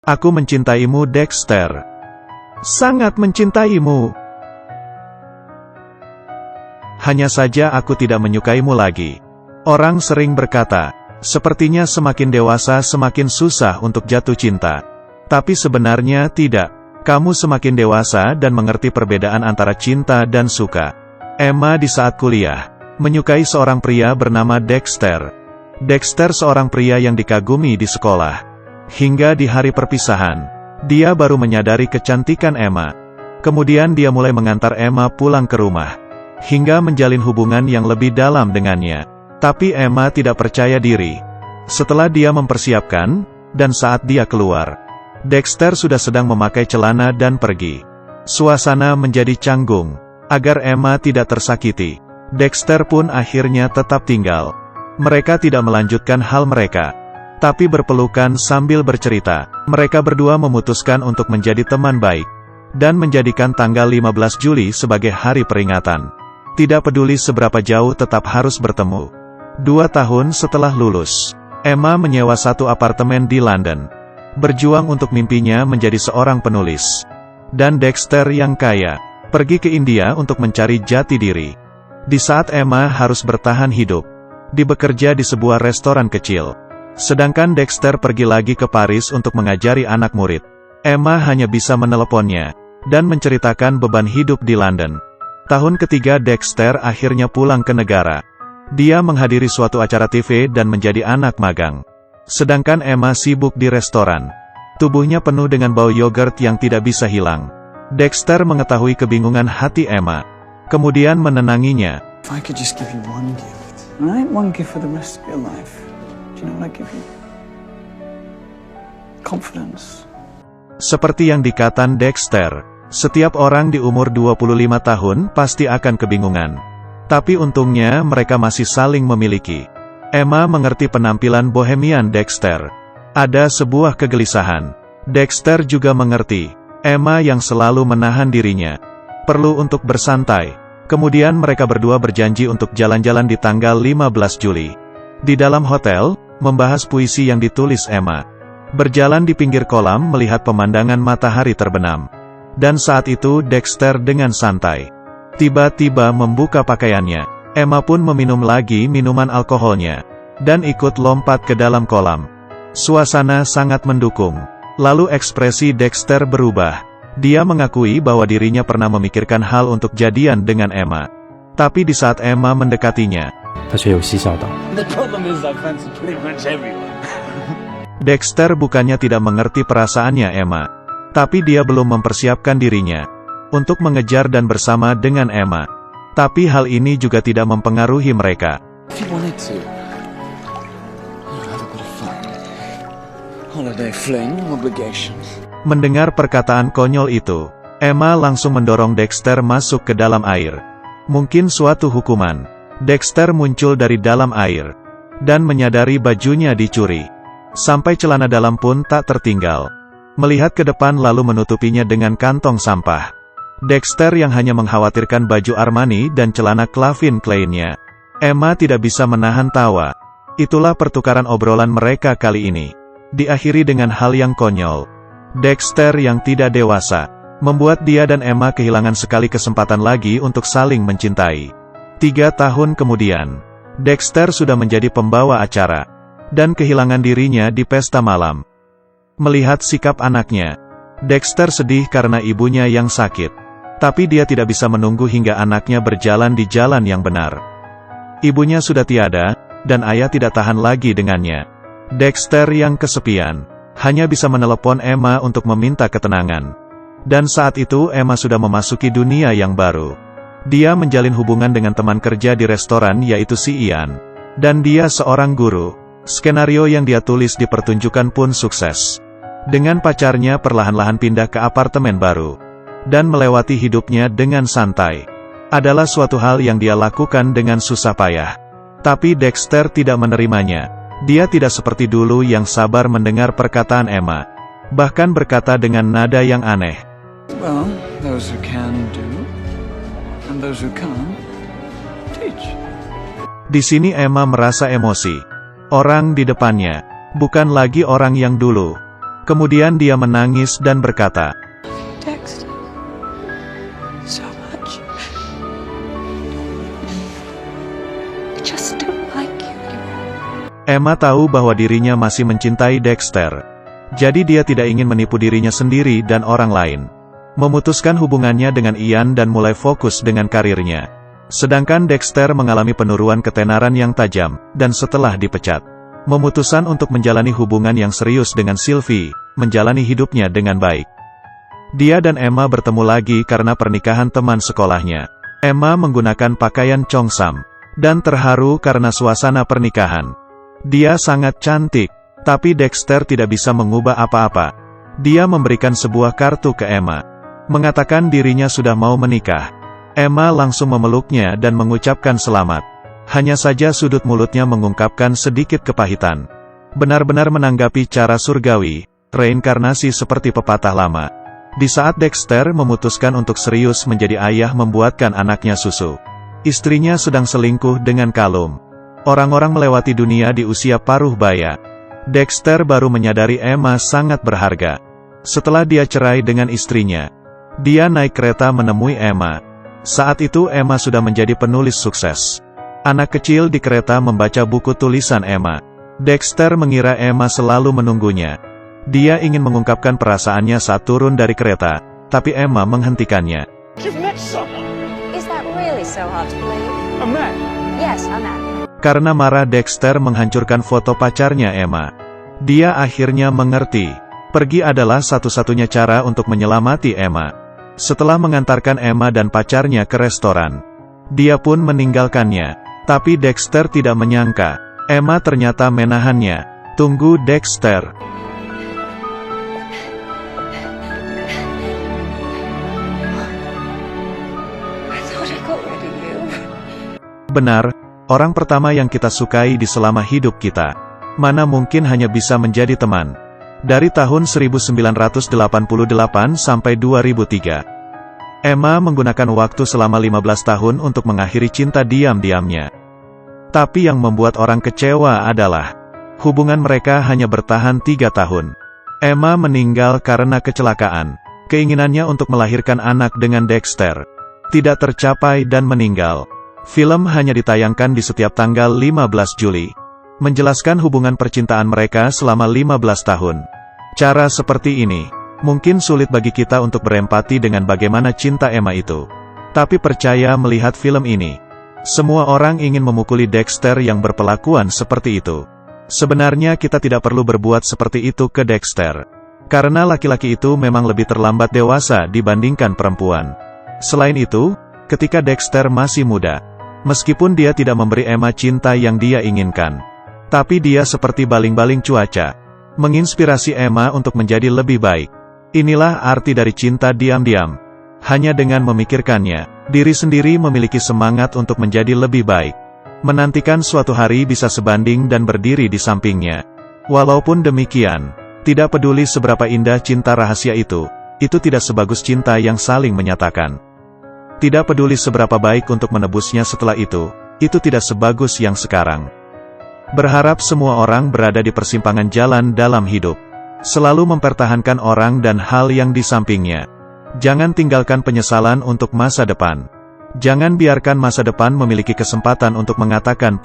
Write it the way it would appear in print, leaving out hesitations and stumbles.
Aku mencintaimu, Dexter. Sangat mencintaimu. Hanya saja aku tidak menyukaimu lagi. Orang sering berkata, sepertinya semakin dewasa semakin susah untuk jatuh cinta. Tapi sebenarnya tidak. Kamu semakin dewasa dan mengerti perbedaan antara cinta dan suka. Emma di saat kuliah menyukai seorang pria bernama Dexter. Dexter seorang pria yang dikagumi di sekolah. Hingga di hari perpisahan, dia baru menyadari kecantikan Emma. Kemudian dia mulai mengantar Emma pulang ke rumah, hingga menjalin hubungan yang lebih dalam dengannya. Tapi Emma tidak percaya diri. Setelah dia mempersiapkan, dan saat dia keluar, Dexter sudah sedang memakai celana dan pergi. Suasana menjadi canggung. Agar Emma tidak tersakiti, Dexter pun akhirnya tetap tinggal. Mereka tidak melanjutkan hal mereka, tapi berpelukan sambil bercerita. Mereka berdua memutuskan untuk menjadi teman baik, dan menjadikan tanggal 15 Juli sebagai hari peringatan. Tidak peduli seberapa jauh tetap harus bertemu. 2 tahun setelah lulus, Emma menyewa satu apartemen di London. Berjuang untuk mimpinya menjadi seorang penulis. Dan Dexter yang kaya, pergi ke India untuk mencari jati diri. Di saat Emma harus bertahan hidup, bekerja di sebuah restoran kecil. Sedangkan Dexter pergi lagi ke Paris untuk mengajari anak murid. Emma hanya bisa meneleponnya, dan menceritakan beban hidup di London. Tahun ketiga Dexter akhirnya pulang ke negara. Dia menghadiri suatu acara TV dan menjadi anak magang. Sedangkan Emma sibuk di restoran. Tubuhnya penuh dengan bau yogurt yang tidak bisa hilang. Dexter mengetahui kebingungan hati Emma. Kemudian menenanginya. If I could just give you one gift, right? One gift for the rest of your life. Do you know what I give you? Confidence. Seperti yang dikatakan Dexter, setiap orang di umur 25 tahun pasti akan kebingungan. Tapi untungnya mereka masih saling memiliki. Emma mengerti penampilan bohemian Dexter. Ada sebuah kegelisahan. Dexter juga mengerti. Emma yang selalu menahan dirinya perlu untuk bersantai. Kemudian mereka berdua berjanji untuk jalan-jalan di tanggal 15 Juli. Di dalam hotel, membahas puisi yang ditulis Emma. Berjalan di pinggir kolam melihat pemandangan matahari terbenam. Dan saat itu Dexter dengan santai tiba-tiba membuka pakaiannya. Emma pun meminum lagi minuman alkoholnya, dan ikut lompat ke dalam kolam. Suasana sangat mendukung. Lalu ekspresi Dexter berubah. Dia mengakui bahwa dirinya pernah memikirkan hal untuk jadian dengan Emma. Tapi di saat Emma mendekatinya, Dexter bukannya tidak mengerti perasaannya Emma. Tapi dia belum mempersiapkan dirinya untuk mengejar dan bersama dengan Emma. Tapi hal ini juga tidak mempengaruhi mereka. Mendengar perkataan konyol itu, Emma langsung mendorong Dexter masuk ke dalam air. Mungkin suatu hukuman. Dexter muncul dari dalam air, dan menyadari bajunya dicuri. Sampai celana dalam pun tak tertinggal. Melihat ke depan lalu menutupinya dengan kantong sampah. Dexter yang hanya mengkhawatirkan baju Armani dan celana Calvin Klein-nya. Emma tidak bisa menahan tawa. Itulah pertukaran obrolan mereka kali ini. Diakhiri dengan hal yang konyol. Dexter yang tidak dewasa, membuat dia dan Emma kehilangan sekali kesempatan lagi untuk saling mencintai. 3 tahun kemudian, Dexter sudah menjadi pembawa acara, dan kehilangan dirinya di pesta malam. Melihat sikap anaknya, Dexter sedih karena ibunya yang sakit. Tapi dia tidak bisa menunggu hingga anaknya berjalan di jalan yang benar. Ibunya sudah tiada, dan ayah tidak tahan lagi dengannya. Dexter yang kesepian, hanya bisa menelepon Emma untuk meminta ketenangan. Dan saat itu Emma sudah memasuki dunia yang baru. Dia menjalin hubungan dengan teman kerja di restoran yaitu si Ian. Dan dia seorang guru. Skenario yang dia tulis di pertunjukan pun sukses. Dengan pacarnya perlahan-lahan pindah ke apartemen baru. Dan melewati hidupnya dengan santai. Adalah suatu hal yang dia lakukan dengan susah payah. Tapi Dexter tidak menerimanya. Dia tidak seperti dulu yang sabar mendengar perkataan Emma. Bahkan berkata dengan nada yang aneh. Well, those who can do, and those who can't, teach. Di sini Emma merasa emosi. Orang di depannya bukan lagi orang yang dulu. Kemudian dia menangis dan berkata, Dexter, so much. I just don't like you anymore. Emma tahu bahwa dirinya masih mencintai Dexter. Jadi dia tidak ingin menipu dirinya sendiri dan orang lain. Memutuskan hubungannya dengan Ian dan mulai fokus dengan karirnya. Sedangkan Dexter mengalami penurunan ketenaran yang tajam, dan setelah dipecat, memutuskan untuk menjalani hubungan yang serius dengan Sylvie, menjalani hidupnya dengan baik. Dia dan Emma bertemu lagi karena pernikahan teman sekolahnya. Emma menggunakan pakaian Chongsam, dan terharu karena suasana pernikahan. Dia sangat cantik, tapi Dexter tidak bisa mengubah apa-apa. Dia memberikan sebuah kartu ke Emma, mengatakan dirinya sudah mau menikah. Emma langsung memeluknya dan mengucapkan selamat. Hanya saja sudut mulutnya mengungkapkan sedikit kepahitan. Benar-benar menanggapi cara surgawi, reinkarnasi seperti pepatah lama. Di saat Dexter memutuskan untuk serius menjadi ayah membuatkan anaknya susu, istrinya sedang selingkuh dengan Callum. Orang-orang melewati dunia di usia paruh baya. Dexter baru menyadari Emma sangat berharga. Setelah dia cerai dengan istrinya, dia naik kereta menemui Emma. Saat itu Emma sudah menjadi penulis sukses. Anak kecil di kereta membaca buku tulisan Emma. Dexter mengira Emma selalu menunggunya. Dia ingin mengungkapkan perasaannya saat turun dari kereta, tapi Emma menghentikannya. You've met someone. Is that really so hard to believe? A man. Yes, a man. Karena marah Dexter menghancurkan foto pacarnya Emma. Dia akhirnya mengerti. Pergi adalah satu-satunya cara untuk menyelamati Emma. Setelah mengantarkan Emma dan pacarnya ke restoran, dia pun meninggalkannya. Tapi Dexter tidak menyangka, Emma ternyata menahannya. Tunggu Dexter. I thought I got rid of you. Benar, orang pertama yang kita sukai di selama hidup kita. Mana mungkin hanya bisa menjadi teman. Dari tahun 1988 sampai 2003. Emma menggunakan waktu selama 15 tahun untuk mengakhiri cinta diam-diamnya. Tapi yang membuat orang kecewa adalah, hubungan mereka hanya bertahan 3 tahun. Emma meninggal karena kecelakaan. Keinginannya untuk melahirkan anak dengan Dexter tidak tercapai dan meninggal. Film hanya ditayangkan di setiap tanggal 15 Juli. Menjelaskan hubungan percintaan mereka selama 15 tahun. Cara seperti ini, mungkin sulit bagi kita untuk berempati dengan bagaimana cinta Emma itu. Tapi percaya melihat film ini, semua orang ingin memukuli Dexter yang berpelakuan seperti itu. Sebenarnya kita tidak perlu berbuat seperti itu ke Dexter. Karena laki-laki itu memang lebih terlambat dewasa dibandingkan perempuan. Selain itu, ketika Dexter masih muda, meskipun dia tidak memberi Emma cinta yang dia inginkan, tapi dia seperti baling-baling cuaca, menginspirasi Emma untuk menjadi lebih baik. Inilah arti dari cinta diam-diam. Hanya dengan memikirkannya, diri sendiri memiliki semangat untuk menjadi lebih baik. Menantikan suatu hari bisa sebanding dan berdiri di sampingnya. Walaupun demikian, tidak peduli seberapa indah cinta rahasia itu tidak sebagus cinta yang saling menyatakan. Tidak peduli seberapa baik untuk menebusnya setelah itu tidak sebagus yang sekarang. Berharap semua orang berada di persimpangan jalan dalam hidup. Selalu mempertahankan orang dan hal yang di sampingnya. Jangan tinggalkan penyesalan untuk masa depan. Jangan biarkan masa depan memiliki kesempatan untuk mengatakan